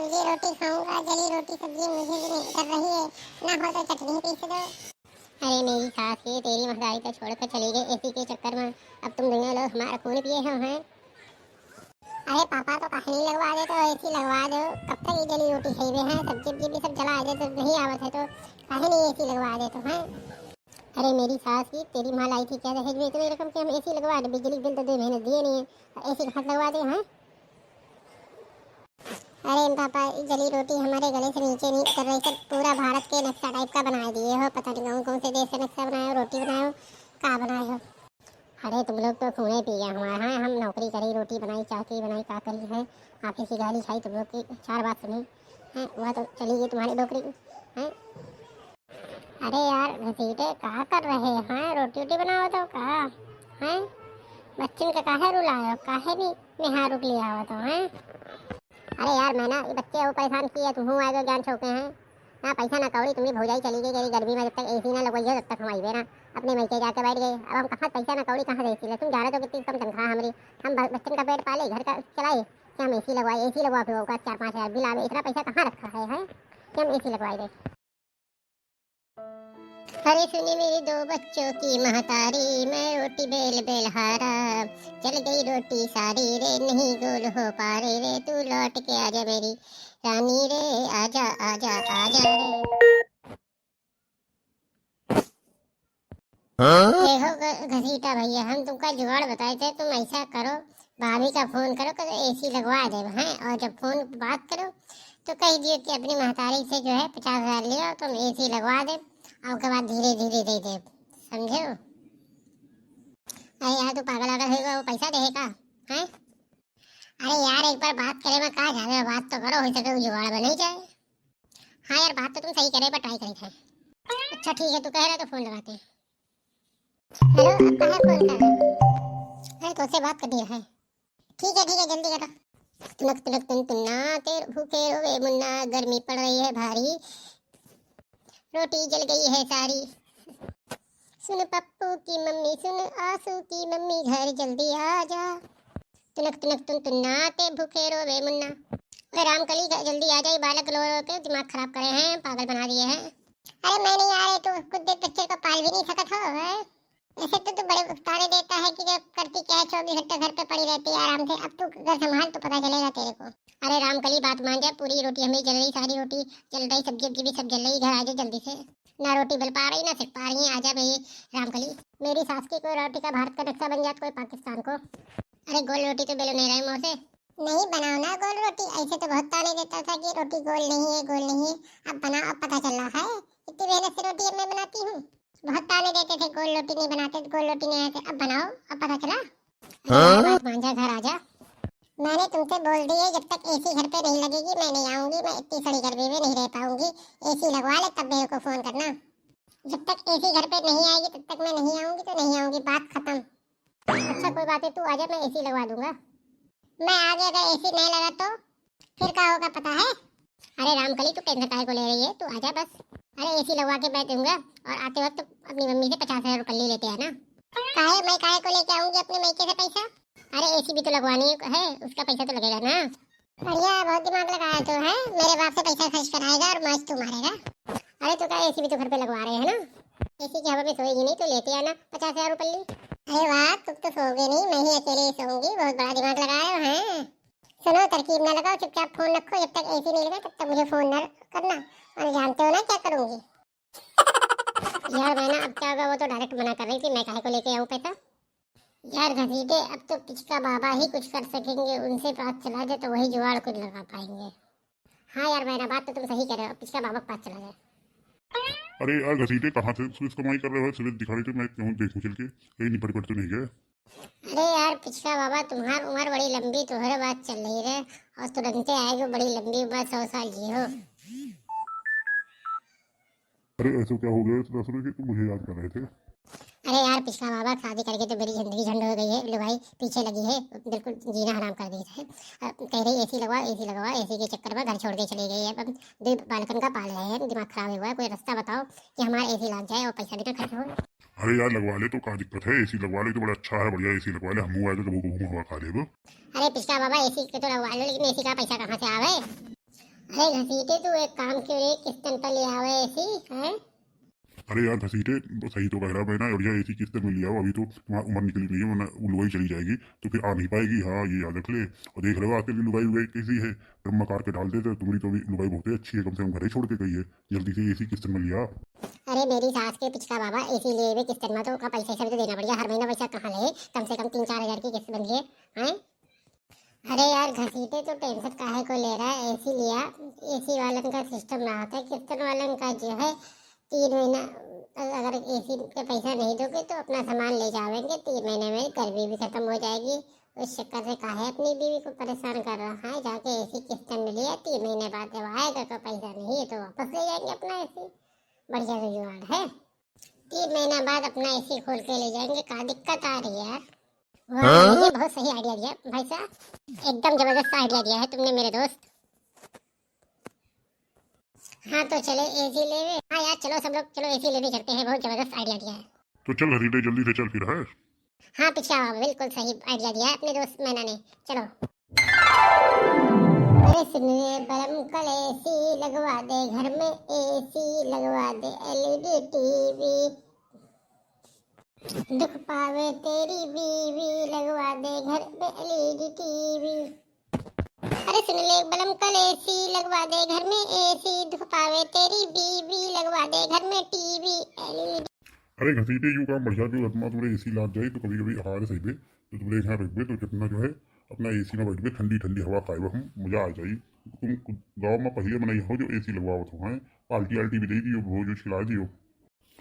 सब्जी रोटी खाऊंगा, जली रोटी सब्जी मुझे भी नहीं कर रही है, ना हो तो चटनी पीस दो। अरे मेरी सास ये तेरी महंगाई तो छोड़कर चली गई एसी के चक्कर में, अब तुम दुनिया लोग हमारा खून पिए हैं। अरे पापा तो कहीं नहीं लगवा दे तो एसी लगवा दो, कब तक ये जली रोटी खाई हैं, सब्जी भी सब जला दे तो नहीं आवत है तो कहीं नहीं एसी लगवा दे तो हैं। अरे मेरी सास की तेरी माँ लाई थी क्या दहेज में इतनी रकम कि हम एसी लगवा दे, बिजली बिल तो 2 महीने दिए नहीं है, एसी कहाँ लगवा दे हैं। अरे पापा जली रोटी हमारे गले से नीचे नहीं उतर रही, सब पूरा भारत के नक्शा टाइप का बना दिए हो, पता नहीं कौन कौन से देश का नक्शा बनाए हो, रोटी बनाए हो, कहाँ बनाए हो। अरे तुम लोग तो खूने पी गया हमारा, हाँ हम नौकरी करी, रोटी बनाई, चाकी बनाई, का करी है, ऑफिस की गाली खाई, तुम लोग की 4 बात सुनी है, वह तो चली गई तुम्हारी नौकरी है। अरे यार घसीटे कहा कर रहे हैं, रोटी वोटी बनाओ तो कहा है, बच्चों का काहे रुलाए, काहे भी निहार रुक लिया हो तो है। अरे यार मैं ना ये बच्चे वो परेशान किए, तुम आए तो ज्ञान छोके हैं ना, पैसा ना कौड़ी, तुम्हें भौजाई चली गई गर्मी में, जब तक एसी ना लगवाइए तब तक हम आइए ना अपने मैके जाके बैठ गए, अब हम कहाँ पैसा ना कौड़ी कहाँ एसी ले, तुम जा रहे तो कितनी कम तनख्वाह हमारी, हम बच्चन का पेट पाले घर का चलाए कि हम एसी लगवाए, एसी लगवा फिर होगा 4-5 हज़ार बिल आवे, इतना पैसा कहाँ रखा है कि हम एसी लगवाए दे। अरे सुनी मेरी 2 बच्चों की महतारी, मैं रोटी बेल बेल हारा, जल गई रोटी सारी रे, नहीं गोल हो पा रे रे, तू लौट के आजा मेरी रानी रे, आजा आजा आजा रे। देखो घसीटा भैया, हम तुमका जुगाड़ बताए थे, तुम ऐसा करो भाभी का फोन करो तो एसी लगवा दे हैं, और जब फोन बात करो तो कह दियो कि अपनी महतारी से जो है 50 हज़ार लिया तुम एसी लगवा दे, और उसके बाद धीरे धीरे दे दे, समझो। अरे यार तू पागल आगल होगा, वो पैसा देगा हैं। अरे यार एक बार बात करे में कहा जावे, बात तो करो, हो सके जुगाड़ बन जाए। हाँ यार बात तो तुम सही करे पर ट्राई करी थे। अच्छा ठीक है, तू कह रहा तो फोन लगाते हैं। हेलो अब कहाँ फोन कर रहे हो? अरे तुझसे बात करनी है। ठीक है जल्दी करो। तुनक तुनक तुन तुन्ना तेर भूखे रोवे मुन्ना, गर्मी पड़ रही है भारी, रोटी जल गई है सारी, सुन पप्पू की मम्मी सुन आंसू की मम्मी घर जल्दी आ जा, तुनक तुनक तुन तुन्ना ते भूखे रोवे मुन्ना। अरे रामकली जल्दी आ जाए, बालक रो रो के दिमाग खराब करे हैं, पागल बना दिए हैं। अरे मैं नहीं आ रही, तो कुछ देर बच्चे को पाल भी नहीं सकत हो है? ऐसे तो तू बड़े ताने देता है कि जब करती क्या है, 24 घंटे घर पे पड़ी रहती है आराम से, अब तू घर संभाल तो पता चलेगा तेरे को। अरे रामकली बात मान जा, पूरी रोटी हमें जल रही, सारी रोटी जल रही, सब्जी भी सब जल रही, घर आ जा जल्दी से, ना रोटी बल पा रही ना सिर्फ पा रही है, आजा मेरी रामकली, मेरी सास की कोई रोटी का भारत का नक्शा बन जाए, कोई पाकिस्तान को। अरे गोल रोटी तो बेलो नहीं रहे मुँह से, नहीं बनाओ ना गोल रोटी, ऐसे तो बहुत ताने देता था कि रोटी गोल नहीं है गोल नहीं है, अब बनाओ, अब पता चल रहा है इतनी मेहनत से रोटी मैं बनाती हूँ, बहुत ताने देते थे गोल रोटी नहीं बनाते, गोल रोटी नहीं आते, अब बनाओ, अब पता चला। हाँ? मांझा घर आजा, मैंने तुमसे बोल दिया जब तक एसी घर पे नहीं लगेगी मैं नहीं आऊंगी, मैं इतनी सड़ी गर्मी में नहीं रह पाऊंगी, एसी लगवा ले तब मेरे को फोन करना, जब तक एसी घर पे नहीं आएगी तब तक मैं नहीं आऊंगी, तो नहीं आऊंगी, बात खत्म। अच्छा कोई बात है, तू आजा मैं एसी लगवा दूंगा। मैं आगे अगर एसी नहीं लगा तो फिर क्या होगा पता है? अरे रामकली तू टेंशन काहे को ले रही है, तू आजा बस, अरे एसी लगवा के मैं दूंगा, और आते वक्त अपनी मम्मी से 50 हज़ार रुपये ले लेते हैं ना। मैं काहे को लेके आऊंगी अपने मैके से पैसा, अरे एसी भी तो लगवानी है, उसका पैसा तो लगेगा ना। बढ़िया बहुत दिमाग लगाया तो है, मेरे बाप से पैसा खर्च कराएगा और मौज तू मारेगा। अरे तो क्या एसी भी तो घर पे लगवा रहे हैं ना, एसी की हवा में सोएगी नहीं तो लेते आना 50 हज़ार रुपये। अरे वाह तुम तो सोओगे नहीं, मैं ही अकेले सोऊंगी, बहुत बड़ा दिमाग लगाया है। सुनो तरकीब ना लगाओ, चुपचाप फोन रखो, जब तक एसी नहीं लगा तब तक मुझे फोन न करना, और जानते हो ना क्या करूंगी। यार मैं ना अब क्या होगा, वो तो डायरेक्ट मना कर रही थी, मैं काहे को लेके आऊं पैसा। यार घसीटे अब तो पिचका बाबा ही कुछ कर सकेंगे, उनसे बात चला जाए तो वही जुगाड़ कुछ लगा पाएंगे। हाँ यार मैंने बात तो तुम सही कह रहे हो, पिचका बाबा पास चला जाए। अरे यार घसीटे कहाँ से सुबह कमाई कर रहे हो, सुबह दिखा रही थी, मैं क्यों देखूं चल के, कहीं नहीं पड़ तो नहीं गए। अरे यार पिछका बाबा तुम्हारी उम्र बड़ी लंबी, तुम्हारे बात चल रही है, और तुरंते आएगी बड़ी लंबी उम्र, 100 साल जियो। अरे ऐसा क्या हो गया, इतना सुनो कि तुम मुझे याद कर रहे थे। अरे यार पिछका बाबा शादी करके तो मेरी जिंदगी झंड हो गई है, लो भाई पीछे लगी है, बिल्कुल जीना हराम कर दिया है, कह रही एसी लगवा एसी लगवा, एसी के चक्कर में घर छोड़ के चली गई है, अब 2 बालकन का पाल रहे हैं, दिमाग खराब हुआ है, कोई रास्ता बताओ कि हमारा एसी लग जाए और पैसा भी ना खर्च हो। अरे यार लगवा ले तो क्या दिक्कत है, एसी लगवा ले तो बड़ा अच्छा है, बढ़िया एसी लगवा ले, हम आए तो हवा खा ले वो। अरे पिछका बाबा एसी के तो लगवा लो, लेकिन एसी का पैसा कहाँ से आवे? अरे घसीटे तू एक काम क्यों रे, किस्तन पर ले आवे ऐसी है। अरे यार घसीटे सही तो कह रहा मैं ना, और यार ऐसी किस्त मिल लिया अभी तो तुम्हारी उम्र निकली नहीं है, वरना लुगाई चली जाएगी तो फिर आ नहीं पाएगी। हाँ ये याद रख ले। और देख रहे हो आजकल की लुगाई उगाई कैसी है, ड्रम कार के डाल देते। तुम्हारी तो अभी लुगाई बहुत ही अच्छी है, कम से कम घर ही छोड़ के गई है। जल्दी से ऐसी किस्त मिल लिया। अरे मेरी सास के पिछका बाबा एसी लिए हुए किस्तन में, तो का पैसा सब तो देना पड़ेगा हर महीना। पैसा कहाँ ले, कम से कम 3-4 हजार की किस्त बन गई है। अरे यार घसीटे तो टेंशन काहे को ले रहा है, एसी लिया। एसी वालन का सिस्टम ना होता है, किस्तन वालन का जो है 3 महीना अगर एसी के पैसा नहीं दोगे तो अपना सामान ले जाओगे, 3 महीने में गर्मी भी खत्म हो जाएगी। उस चक्कर से काहे अपनी बीवी को परेशान कर रहा है। जाके एसी किस्तन में लिया, 3 महीने बाद जब आएगा तो पैसा नहीं है तो वापस ले जाएंगे अपना एसी। बढ़िया तो जुगाड़ है, 3 महीना बाद अपना एसी खोल के ले जाएंगे। कहाँ दिक्कत आ रही है यार। वाह, ये बहुत सही आइडिया दिया भाई साहब, एकदम जबरदस्त आइडिया दिया है तुमने मेरे दोस्त। हाँ तो चले एसी लेवे। हाँ यार चलो सब लोग, चलो एसी लेने चलते हैं, बहुत जबरदस्त आइडिया दिया है। तो चल घसीटे जल्दी से चल फिर है। हाँ पिछला बिल्कुल सही आइडिया दिया है अपने दोस्त मैना ने, चलो। अरे सुनिए बरम कल एसी लगवा दे घर में, एसी लगवा दे एलईडी टीवी, दुख पावे तेरी बीवी लगवा दे घर में एलईडी टीवी। अरे सुन ले बलम कल एसी लगवा दे घर में, एसी दुख पावे तेरी बीवी लगवा दे घर में टीवी एलईडी। अरे घसीटे यू काम बढ़िया जो आत्मा तुम्हारे एसी लाग जाए तो कभी कभी हार सही पे तो तुम्हारे यहाँ रख तो कितना जो है अपना एसी में बैठ के ठंडी ठंडी हवा खाए हम मजा आ जाए। तुम गाँव में पहले बनाई हो जो एसी लगवाओ हो हैं, पाल्टी आल्टी भी दे दियो, भोज उज खिला दियो।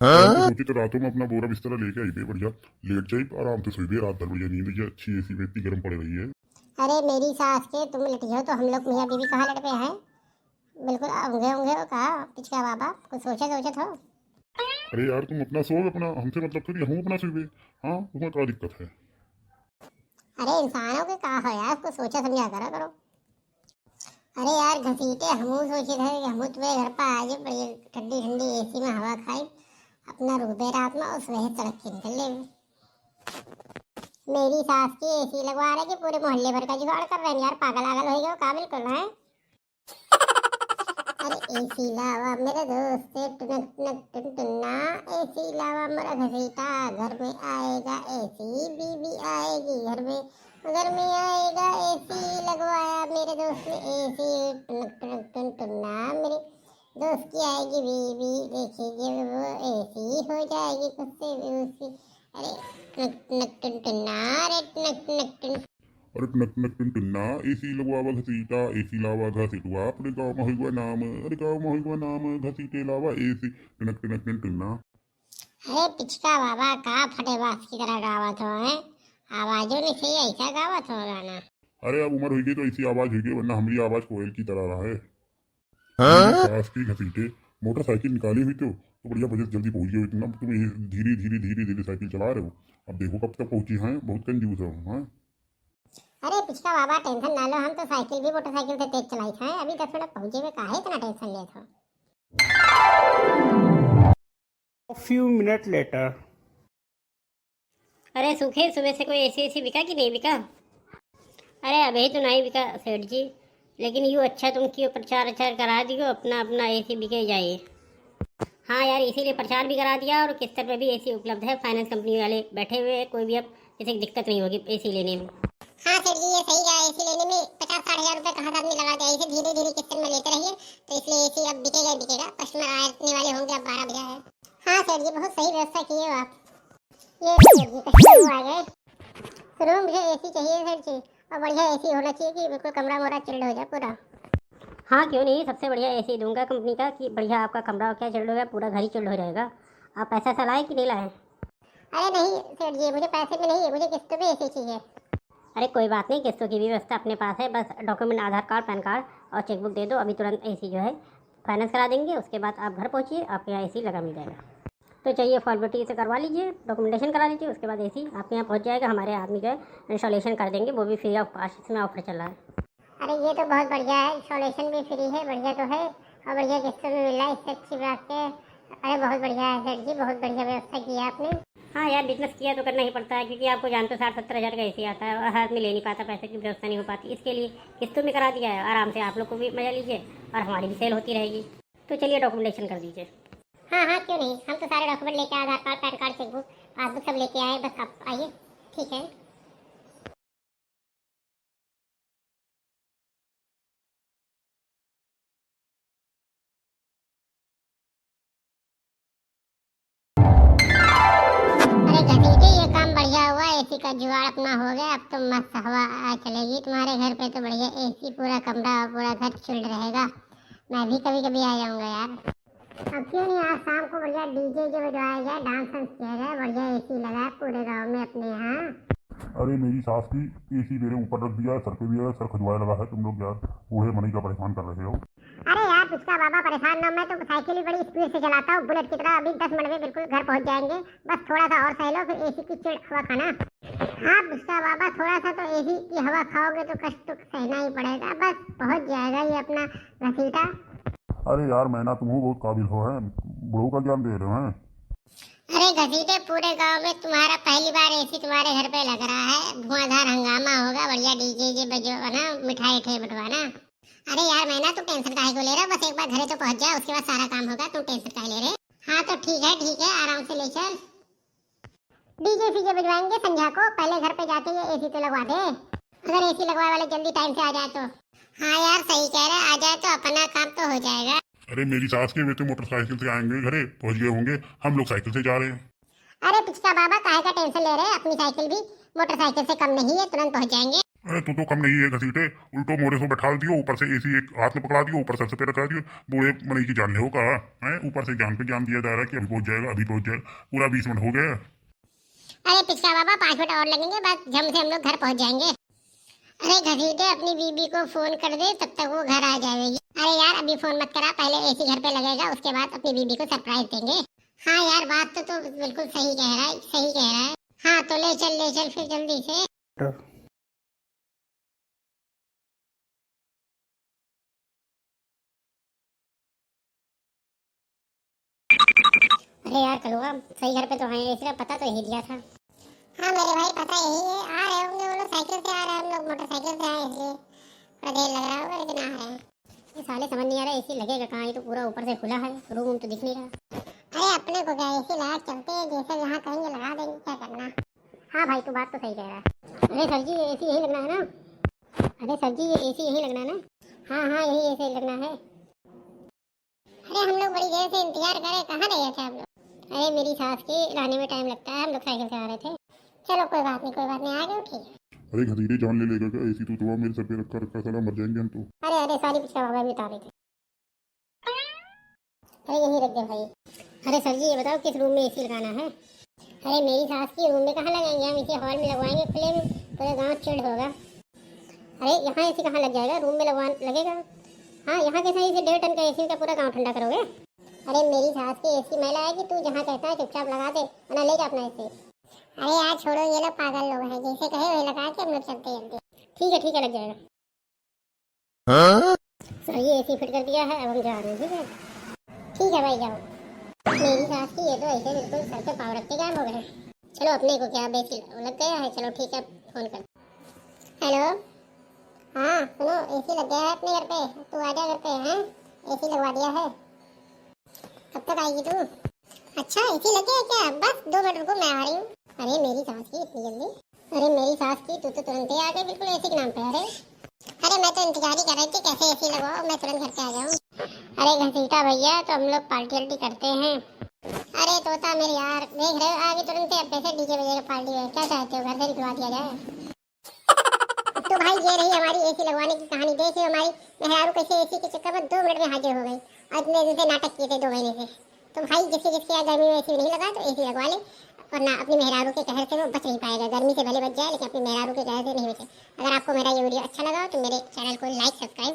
सोची तो रातों में अपना बोरा बिस्तरा लेके आई बढ़िया लेट जाए, आराम से सोई भी रात भर बढ़िया नींद ये अच्छी एसी में इतनी गर्म पड़ रही है। अरे मेरी सास के तुम लटी हो तो हम लोग मियाँ बीवी कहाँ लड़ पे हैं, बिल्कुल होंगे होंगे हो कहा पिछला बाबा, कुछ सोचा था। अरे यार तुम अपना सो, अपना हमसे मतलब थोड़ी हम अपना सोए। हाँ तुम्हें क्या दिक्कत है। अरे इंसानों के कहा हो यार, कुछ सोचा समझा करो। अरे यार घसीटे हमू सोचे थे कि हमू तुम्हें घर पर आ जाए, बड़ी ठंडी ठंडी एसी में हवा खाई, अपना रुबे रात में उस वह सड़क के निकल ले। मेरी सास की एसी लगवा रहे कि पूरे मोहल्ले भर का जुगाड़ कर रहे हैं यार, पागल आगल हो गए का बिल्कुल है। अरे एसी लावा मेरे दोस्त टुनक टुनक टुनटुना, एसी लावा मेरा घसीटा घर में आएगा एसी, बीबी आएगी घर में आएगा एसी लगवाया मेरे दोस्त ने एसी, टुनक टुनक टुनटुना मेरे दोस्त की आएगी बीबी, देखिए वो एसी हो जाएगी खुद से उसकी। अरे टुनक टुनक टुनटुना, अरे टुनक टुनक टुन। अरे टनक टनक टुनटुना एसी लगवावा घसीटा, एसी लावा घसीटवा अपने गाँव में हुआ नाम, अरे गाँव में हुआ नाम घसीटे लावा एसी टनक टनक टुनटुना। अरे पिछका बाबा का फटे बास की तरह गावत हो है, आवाजों ने सही ऐसा गावत हो गाना। अरे अब उम्र हुई तो ऐसी आवाज हुई, वरना हमारी आवाज कोयल की तरह रहा है। सास की घसीटे मोटरसाइकिल निकाली हुई तो बढ़िया बजट जल्दी पहुंच गई। इतना तुम धीरे धीरे धीरे धीरे साइकिल चला रहे हो, अब देखो कब तक पहुंची हैं, बहुत कंजूस हो। हाँ अरे पिछका बाबा टेंशन ना लो, हम तो साइकिल भी मोटरसाइकिल से तेज चलाई है, अभी 10 मिनट पहुंचे हुए काहे इतना टेंशन ले हो। few minutes later. अरे सुखे सुबह से कोई ऐसी बिका कि नहीं बिका? अरे अभी तो नहीं बिका सेठ जी, लेकिन यूँ अच्छा तुम क्यों प्रचार करा दियो, अपना अपना एसी बिके जाए। हाँ यार इसीलिए प्रचार भी करा दिया, और किस्त पे भी एसी उपलब्ध है, फाइनेंस कंपनी वाले बैठे हुए हैं, कोई भी अब किसी की दिक्कत नहीं होगी एसी लेने में। हाँ सर जी ये सही कहा, एसी लेने में 50-60 हजार रुपए कहाँ आदमी लगा दिया, इसे धीरे धीरे किस्त में लेते रहिए तो इसलिए एसी अब बिकेगा, कस्टमर आने वाले होंगे, अब 12 बजा है। हाँ सर जी बहुत सही व्यवस्था की है आप। ये सर जी कस्टमर आ गए, सुनो मुझे एसी चाहिए सर जी, और बढ़िया एसी होना चाहिए कि बिल्कुल कमरा मोरा चिल्ड हो जाए पूरा। हाँ क्यों नहीं, सबसे बढ़िया एसी दूंगा कंपनी का कि बढ़िया आपका कमरा क्या चिल्ड होगा, पूरा घर ही चिल्ड हो जाएगा। आप पैसा ऐसा लाए कि नहीं लाए? अरे नहीं सर जी मुझे पैसे में नहीं है, मुझे किस्त पे एसी चाहिए। अरे कोई बात नहीं, किस्तों की भी व्यवस्था अपने पास है, बस डॉक्यूमेंट आधार कार्ड पैन कार्ड और चेकबुक दे दो, अभी तुरंत एसी जो है फाइनेंस करा देंगे, उसके बाद आप घर पहुँचिए, आपके यहाँ एसी लगा मिल जाएगा। तो चाहिए फॉर्मेलिटी से करवा लीजिए, डॉक्यूमेंटेशन करा लीजिए, उसके बाद एसी आपके यहाँ पहुँच जाएगा, हमारे आदमी जो है इंस्टॉलेशन कर देंगे, वो भी फ्री ऑफ कॉस्ट, इसमें ऑफर चल रहा है। अरे ये तो बहुत बढ़िया है, इंस्टॉलेशन भी फ्री है, बढ़िया तो है, और बढ़िया किस्तों में मिल रहा है, इससे अच्छी बात है अरे बहुत बढ़िया है सेठ जी, बहुत बढ़िया व्यवस्था की है आपने। हाँ यार, बिजनेस किया तो करना ही पड़ता है, क्योंकि आपको जानते हो 60-70 हज़ार का एसी आता है और हाथ में ले नहीं पाता, पैसे की व्यवस्था नहीं हो पाती। इसके लिए किस्तों में करा दिया है, आराम से आप लोग को भी मजा लीजिए और हमारी भी सेल होती रहेगी। तो चलिए डॉक्यूमेंटेशन कर दीजिए। हाँ हाँ क्यों नहीं, हम तो सारे डॉक्यूमेंट लेके, Aadhaar card, PAN card, chequebook, passbook सब लेके आए, बस आप आइए। ठीक है। अरे घसीटे, ये काम बढ़िया हुआ, एसी का जुगाड़ अपना हो गया। अब तो मस्त हवा चलेगी तुम्हारे घर पे, तो बढ़िया एसी, पूरा कमरा और पूरा घर चिल्ड रहेगा। मैं भी कभी कभी आ जाऊंगा यार। अब क्यों नहीं, आज शाम को बढ़िया डीजे जो बजवाया जाए, डांस वांस किया जाए, बढ़िया एसी लगाए पूरे गांव में अपने यहाँ। अरे मेरी सास की एसी मेरे ऊपर रख दिया है, सर पे भी है, सर खजुआए लगा है। तुम लोग यार बूढ़े मनी का परेशान कर रहे हो। अरे यार पिछका बाबा परेशान ना, मैं तो साइकिल ही बड़ी स्पीड से चलाता हूँ, बुलेट की तरह। अभी 10 मिनट में बिल्कुल घर पहुँच जाएंगे। बस थोड़ा सा और सह लो, फिर एसी की चिड़ हवा खाना। हाँ पिछका बाबा, थोड़ा सा तो एसी की हवा खाओगे तो कष्ट तो सहना ही पड़ेगा। बस पहुँच जाएगा ये अपना घसीटा। अरे यार मैना, तुम हो बहुत काबिल हो, हैं बूढ़ों का ज्ञान दे रहे हो हैं। अरे घसीटे, पूरे गांव में तुम्हारा पहली बार एसी तुम्हारे घर पे लग रहा है, धुआंधार हंगामा होगा, बढ़िया डीजे जे बजवाना, मिठाई ठे बंटवाना। अरे यार मैना, तुम टेंशन काहे को ले रहे हो? बस एक बार घरे तो पहुंच जाओ, उसके बाद सारा काम होगा। तुम टेंशन काहे ले रहे? हाँ तो ठीक है, आराम से ले चल। डीजे फीजे बजवाएंगे संध्या को, पहले घर पे जाके ये एसी तो लगवा दे, अगर एसी लगवाए वाले जल्दी टाइम से आ जाए तो। हाँ यार सही कह रहे, आ जाए तो अपना काम तो हो जाएगा। अरे मेरी सास के वे तो मोटरसाइकिल से आएंगे, घरे पहुंच गए होंगे, हम लोग साइकिल से जा रहे हैं। अरे पिछका बाबा काहे का टेंशन ले रहे हैं? अपनी साइकिल भी मोटरसाइकिल से कम नहीं है, तुरंत पहुंच जाएंगे। अरे तू तो कम नहीं है घसीटे, उल्टो मोरे से बैठा दियो, ऊपर से एसी एक हाथ में पकड़ा दियो, ऊपर सर पे रखा दियो। बूढ़े मनी की जान ले हो कहा है, ऊपर से जान पे जान दिया जा रहा है कि अभी पहुंच जाएगा, अभी पहुंच जाएगा। पूरा 20 मिनट हो गया। अरे पिछका बाबा 5 मिनट और लगेंगे, बस जम से हम लोग घर पहुंच जाएंगे। अरे घसीटे, अपनी बीबी को फोन कर दे, तब तक वो घर आ जाएगी। अरे यार अभी फोन मत करा, पहले एसी घर पे लगेगा, उसके बाद अपनी बीबी को सरप्राइज देंगे। हाँ यार बात तो बिल्कुल सही कह रहा है, सही कह रहा है। हाँ तो ले चल फिर जल्दी से। अरे यार कलुआ, सही घर पे तो है, इसलिए पता तो यही दिया था। हाँ मेरे भाई पता यही है, आ रहे होंगे वो लोग साइकिल से, आ रहे हैं हम लोग मोटरसाइकिल से आए, इसलिए थोड़ा देर लग रहा होगा, लेकिन आ रहे हैं। ये साले समझ नहीं आ रहा एसी लगेगा कहाँ, ये तो पूरा ऊपर से खुला है, रूम तो दिख नहीं रहा। अरे अपने को क्या, एसी लगा चलते हैं, जैसे जहाँ कहेंगे लगा देंगे, क्या करना। हाँ भाई तू बात तो सही कह रहा है। अरे सर जी ये एसी यही लगना है ना? अरे सर जी ये एसी यही लगना है ना? हाँ यही एसी लगना है। अरे हम लोग बड़ी देर से इंतजार कर रहे, कहाँ रहे थे आप लोग? अरे मेरी सास के लाने में टाइम लगता है, हम लोग साइकिल से आ रहे थे। चलो कोई बात नहीं, आ गए, ठीक है। अरे घसीटे, जान ले लेगा क्या? एसी तो थोड़ा मेरे सर पे रखा रखा, साला मर जाएंगे हम तो। अरे सॉरी पिछला बाबा भी बता रहे थे। अरे यही रख दे भाई। अरे सर जी ये बताओ किस रूम में एसी लगाना है? अरे मेरी सास की रूम में कहाँ लगाएंगे, हम इसे हॉल में लगवाएंगे, खुले में, पूरे गाँव चिल्ड होगा। अरे यहाँ एसी कहाँ लग जाएगा, रूम में लगेगा। हाँ यहाँ कैसा एसी, 1.5 टन का एसी का पूरा गाँव ठंडा करोगे? अरे मेरी सास की एसी महिला है कि तू जहाँ कहता है चुपचाप लगा दे, वरना ले जा अपना एसी। अरे यार छोड़ो, ये लोग पागल लोग हैं, जैसे कहे वही लगा के हम लोग चलते जल्दी। ठीक है लग जाएगा। सर ये एसी फिट कर दिया है, अब हम जा रहे हैं। ठीक है भाई जाओ। मेरी सास की ये तो ऐसे बिल्कुल सर पे पाव रख के गायब हो गए। चलो अपने को क्या बेसी लग गया है, चलो ठीक है फोन कर। हेलो हाँ सुनो, एसी लग गया है अपने घर पे, तू आ जा घर पे। हैं एसी लगवा दिया है, कब तक आएगी तू? अच्छा एसी लग गया क्या? बस 2 मिनट रुको, मैं आ रही हूँ। अरे मेरी सास की इतनी जल्दी? अरे मेरी सास की तू तो तुरंत ही आ गई, बिल्कुल एसी के नाम पे। अरे मैं तो इंतजार ही कर रही थी, कैसे एसी लगवाओ, मैं तुरंत घर पे आ जाऊँ। अरे घसीटा भैया, तो हम लोग पार्टी करते हैं। अरे तोता मेरे यार, देख रहे हो आगे तुरंत ही, अब कैसे डीजे बजेगा पार्टी में? क्या चाहते हो, घर से निकलवा दिया जाए? तो भाई ये रही हमारी एसी लगवाने की कहानी। देखिए हमारी मेहरारू कैसे एसी के चक्कर में 2 मिनट में हाजिर हो गई। इतने दिन से नाटक किए थे 2 महीने से। तो भाई जिसके यहाँ गर्मी में एसी नहीं लगा तो एसी लगवा ले, वरना अपनी मेहरारू के कहर से वो बच नहीं पाएगा। गर्मी से भले बच जाए, लेकिन अपनी मेहरारू के कहर से नहीं बचे। अगर आपको मेरा ये वीडियो अच्छा लगा तो मेरे चैनल को लाइक, सब्सक्राइब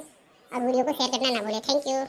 और वीडियो को शेयर करना ना भूलें। Thank you.